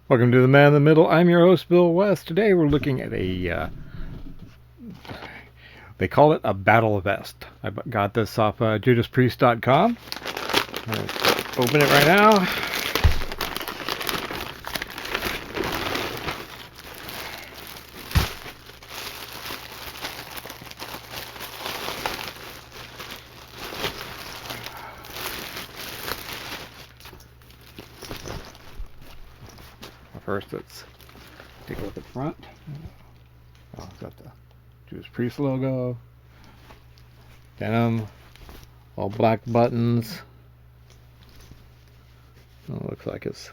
Welcome to the Man in the Middle. I'm your host, Bill West. Today we're looking at a, they call it a battle vest. I got this off JudasPriest.com. Let's open it right now. First, let's take a look at the front. Oh, it's got the Judas Priest logo, denim, all black buttons. Oh, looks like it's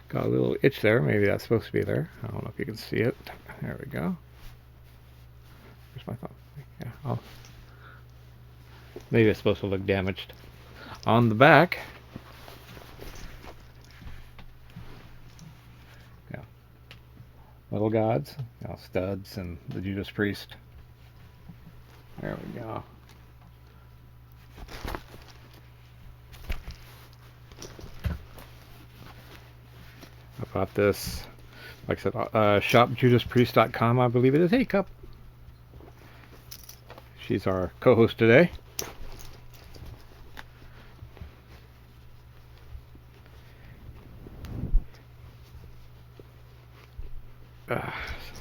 got a little itch there. Maybe that's supposed to be there. I don't know if you can see it. There we go. Where's my phone? Yeah, maybe it's supposed to look damaged. On the back, little gods, studs, and the Judas Priest. There we go. I bought this, like I said, shopjudaspriest.com, I believe it is. Hey, Cup. She's our co-host today.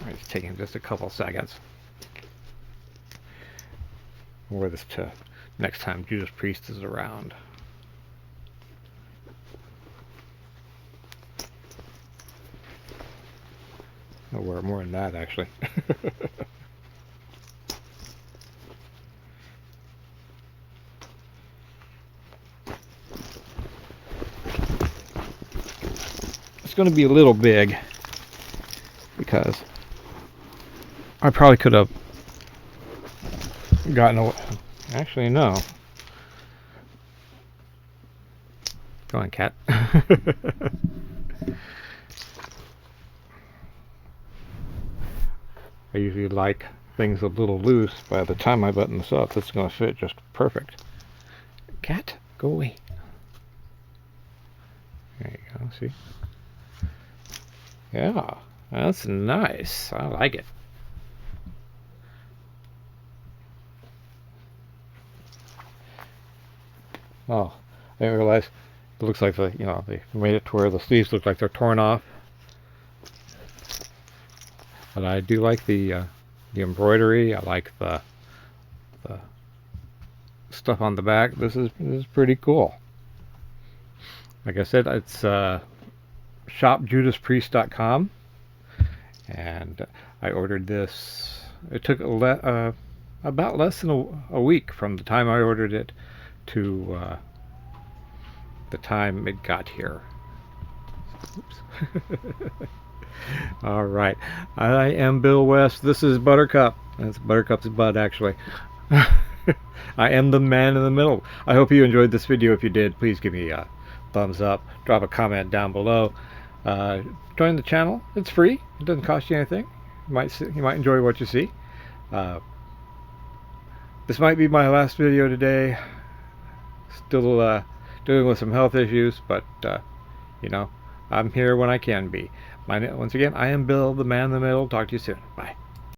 It's taking just a couple seconds. I'll wear this to next time Judas Priest is around. I'll wear more than that, actually. It's going to be a little big because I probably could have gotten away. Actually, no. Go on, cat. I usually like things a little loose. By the time I button this up, it's going to fit just perfect. Cat, go away. There you go, see? Yeah, that's nice. I like it. Oh, I didn't realize it looks like they made it to where the sleeves look like they're torn off. But I do like the embroidery. I like the stuff on the back. This is pretty cool. Like I said, it's shopjudaspriest.com, and I ordered this. It took about less than a week from the time I ordered it to the time it got here. Oops. All right, I am Bill West. This is Buttercup. That's Buttercup's butt, actually. I am the man in the middle. I hope you enjoyed this video. If you did, please give me a thumbs up. Drop a comment down below. Join the channel. It's free. It doesn't cost you anything. You might enjoy what you see. This might be my last video today. Still dealing with some health issues, but I'm here when I can be. Once again, I am Bill, the man in the middle. Talk to you soon. Bye.